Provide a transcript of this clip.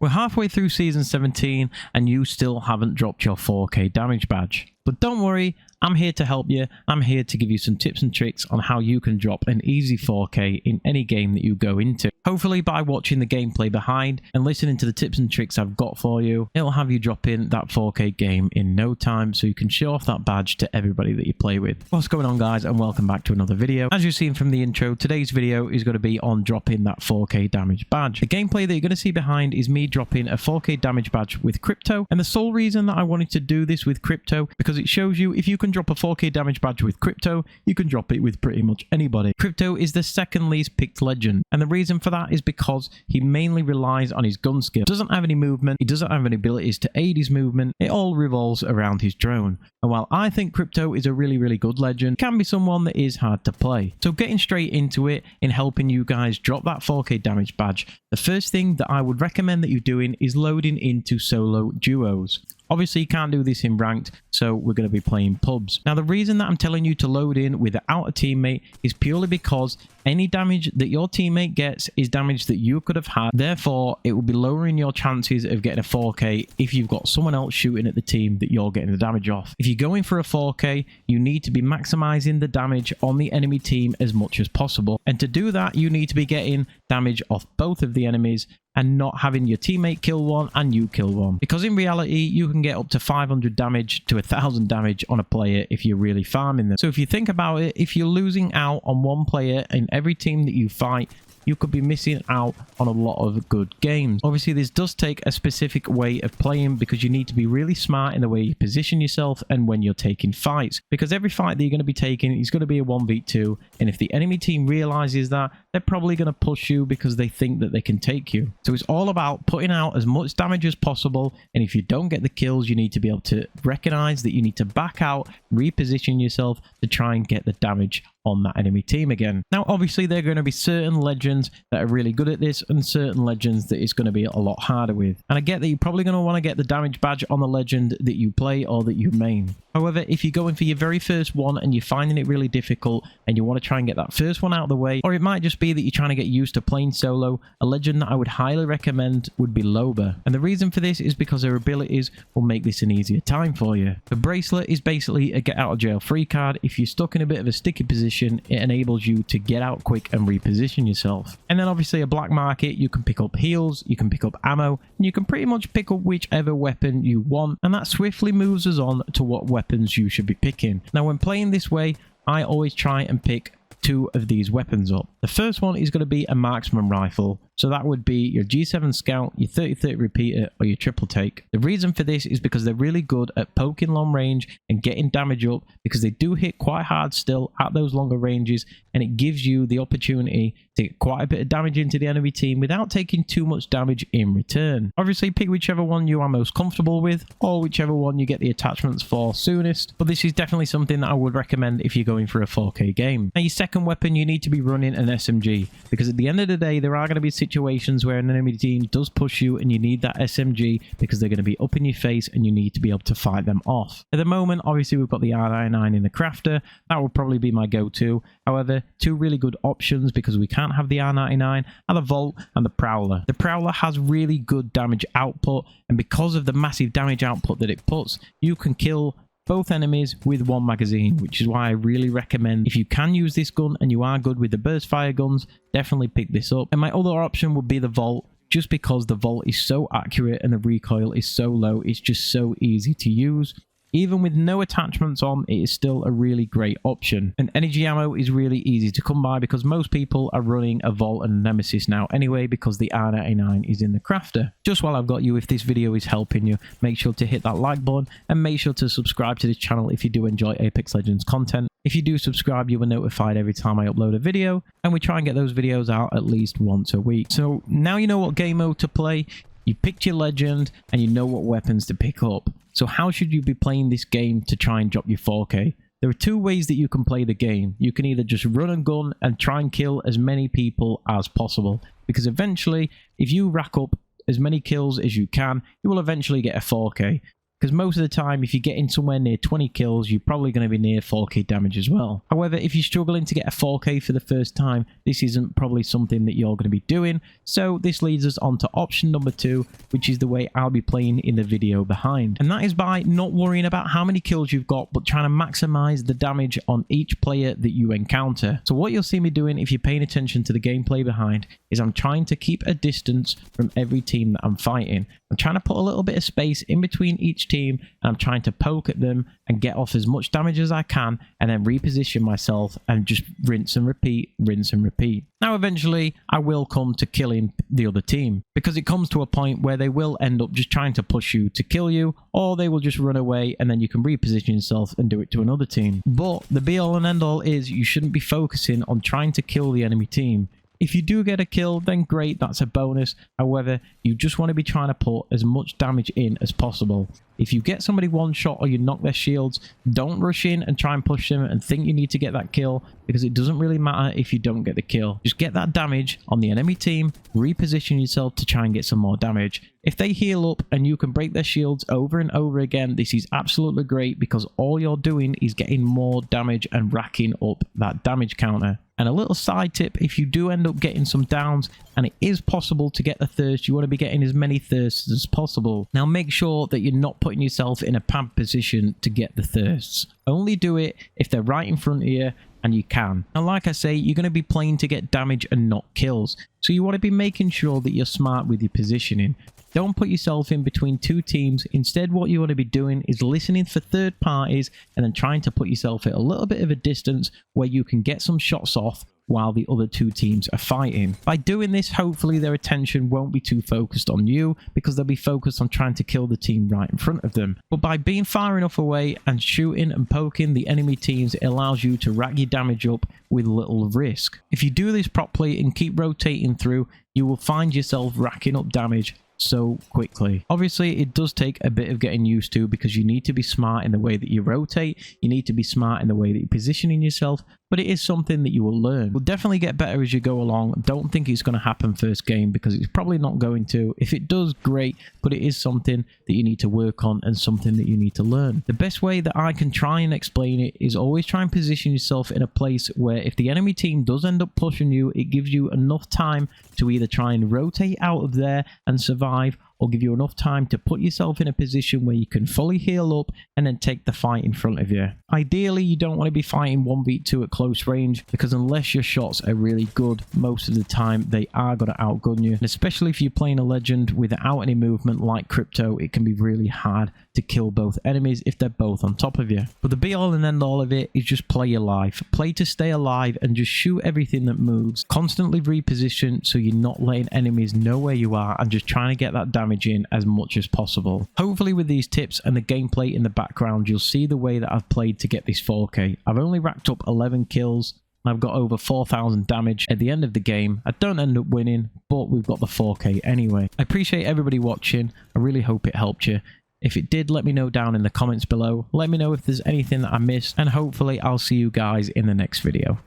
We're halfway through Season 17 and you still haven't dropped your 4K damage badge. But don't worry, I'm here to help you. I'm here to give you some tips and tricks on how you can drop an easy 4K in any game that you go into. Hopefully by watching the gameplay behind and listening to the tips and tricks I've got for you, it'll have you drop in that 4K game in no time so you can show off that badge to everybody that you play with. What's going on, guys, and welcome back to another video. As you've seen from the intro, today's video is going to be on dropping that 4K damage badge. The gameplay that you're going to see behind is me dropping a 4K damage badge with crypto, and the sole reason that I wanted to do this with crypto because it shows you if you can drop a 4K damage badge with crypto, you can drop it with pretty much anybody. Crypto is the second least picked legend, and the reason for that is because he mainly relies on his gun skill. Doesn't have any movement, he doesn't have any abilities to aid his movement, it all revolves around his drone. And while I think crypto is a really good legend, can be someone that is hard to play. So getting straight into it in helping you guys drop that 4K damage badge, the first thing that I would recommend that you're doing is loading into solo duos. Obviously, you can't do this in ranked, so we're going to be playing pubs. Now, the reason that I'm telling you to load in without a teammate is purely because any damage that your teammate gets is damage that you could have had. Therefore, it will be lowering your chances of getting a 4K if you've got someone else shooting at the team that you're getting the damage off. If you're going for a 4K, you need to be maximizing the damage on the enemy team as much as possible. And to do that, you need to be getting damage off both of the enemies and not having your teammate kill one and you kill one. Because in reality, you can get up to 500 damage to 1000 damage on a player if you're really farming them. So if you think about it, if you're losing out on one player in every team that you fight, you could be missing out on a lot of good games. Obviously, this does take a specific way of playing because you need to be really smart in the way you position yourself and when you're taking fights. Because every fight that you're going to be taking is going to be a 1v2, and if the enemy team realizes that, they're probably going to push you because they think that they can take you. So it's all about putting out as much damage as possible, and if you don't get the kills, you need to be able to recognize that you need to back out, reposition yourself to try and get the damage on that enemy team again. Now, obviously, there are going to be certain legends that are really good at this and certain legends that it's going to be a lot harder with. And I get that you're probably going to want to get the damage badge on the legend that you play or that you main. However, if you're going for your very first one and you're finding it really difficult and you want to try and get that first one out of the way, or it might just be that you're trying to get used to playing solo, a legend that I would highly recommend would be Loba. And the reason for this is because her abilities will make this an easier time for you. The bracelet is basically a get out of jail free card. If you're stuck in a bit of a sticky position, it enables you to get out quick and reposition yourself. And then obviously a black market, you can pick up heals, you can pick up ammo, and you can pretty much pick up whichever weapon you want. And that swiftly moves us on to what weapons you should be picking. Now, when playing this way, I always try and pick two of these weapons up. The first one is going to be a marksman rifle. So that would be your G7 Scout, your 30-30 repeater, or your triple take. The reason for this is because they're really good at poking long range and getting damage up because they do hit quite hard still at those longer ranges, and it gives you the opportunity to get quite a bit of damage into the enemy team without taking too much damage in return. Obviously, pick whichever one you are most comfortable with or whichever one you get the attachments for soonest, but this is definitely something that I would recommend if you're going for a 4K game. Now, your second weapon, you need to be running an SMG because at the end of the day, there are going to be situations where an enemy team does push you and you need that SMG because they're going to be up in your face and you need to be able to fight them off. At the moment, obviously, we've got the R99 in the crafter. That would probably be my go-to. However, two really good options because we can't have the R99 are the Vault and the Prowler. The Prowler has really good damage output, and because of the massive damage output that it puts, you can kill both enemies with one magazine, which is why I really recommend if you can use this gun and you are good with the burst fire guns, definitely pick this up. And my other option would be the Vault, just because the Vault is so accurate and the recoil is so low, it's just so easy to use. Even with no attachments on, it is still a really great option. And energy ammo is really easy to come by because most people are running a Vault and a Nemesis now anyway because the R99 is in the crafter. Just while I've got you, if this video is helping you, make sure to hit that like button and make sure to subscribe to this channel if you do enjoy Apex Legends content. If you do subscribe, you will be notified every time I upload a video, and we try and get those videos out at least once a week. So now you know what game mode to play, you picked your legend, and you know what weapons to pick up. So how should you be playing this game to try and drop your 4K? There are two ways that you can play the game. You can either just run and gun and try and kill as many people as possible, because eventually, if you rack up as many kills as you can, you will eventually get a 4K. because most of the time if you're getting somewhere near 20 kills, you're probably going to be near 4k damage as well. However, if you're struggling to get a 4k for the first time, this isn't probably something that you're going to be doing. So this leads us on to option number 2, which is the way I'll be playing in the video behind. And that is by not worrying about how many kills you've got, but trying to maximize the damage on each player that you encounter. So what you'll see me doing if you're paying attention to the gameplay behind is I'm trying to keep a distance from every team that I'm fighting. I'm trying to put a little bit of space in between each team, and I'm trying to poke at them and get off as much damage as I can, and then reposition myself and just rinse and repeat, rinse and repeat. Now eventually I will come to killing the other team, because it comes to a point where they will end up just trying to push you to kill you, or they will just run away and then you can reposition yourself and do it to another team. But the be all and end all is you shouldn't be focusing on trying to kill the enemy team. If you do get a kill, then great, that's a bonus. However, you just want to be trying to put as much damage in as possible. If you get somebody one shot or you knock their shields, don't rush in and try and push them and think you need to get that kill, because it doesn't really matter if you don't get the kill. Just get that damage on the enemy team, reposition yourself to try and get some more damage. If they heal up and you can break their shields over and over again, this is absolutely great, because all you're doing is getting more damage and racking up that damage counter. And a little side tip, if you do end up getting some downs and it is possible to get the thirst, you want to be getting as many thirsts as possible. Now make sure that you're not putting yourself in a pad position to get the thirsts. Only do it if they're right in front of you and you can. And like I say, you're going to be playing to get damage and not kills. So you want to be making sure that you're smart with your positioning. Don't put yourself in between two teams. Instead, what you want to be doing is listening for third parties and then trying to put yourself at a little bit of a distance where you can get some shots off while the other two teams are fighting. By doing this, hopefully their attention won't be too focused on you, because they'll be focused on trying to kill the team right in front of them. But by being far enough away and shooting and poking the enemy teams, it allows you to rack your damage up with little risk. If you do this properly and keep rotating through, you will find yourself racking up damage so quickly. Obviously, it does take a bit of getting used to, because you need to be smart in the way that you rotate, you need to be smart in the way that you're positioning yourself, but it is something that you will learn. Will definitely get better as you go along. Don't think it's going to happen first game, because it's probably not going to. If it does, great, but it is something that you need to work on and something that you need to learn. The best way that I can try and explain it is always try and position yourself in a place where if the enemy team does end up pushing you, it gives you enough time to either try and rotate out of there and survive, or give you enough time to put yourself in a position where you can fully heal up and then take the fight in front of you. Ideally, you don't want to be fighting 1v2 at close range, because unless your shots are really good, most of the time they are going to outgun you. And especially if you're playing a legend without any movement like Crypto, it can be really hard to kill both enemies if they're both on top of you. But the be all and end all of it is just play your life. Play to stay alive and just shoot everything that moves. Constantly reposition so you're not letting enemies know where you are, and just trying to get that damage in as much as possible. Hopefully with these tips and the gameplay in the background, you'll see the way that I've played to get this 4k. I've only racked up 11 kills. I've got over 4,000 damage at the end of the game. I don't end up winning, but we've got the 4k anyway. I appreciate everybody watching. I really hope it helped you. If it did, let me know down in the comments below. Let me know if there's anything that I missed, and hopefully I'll see you guys in the next video.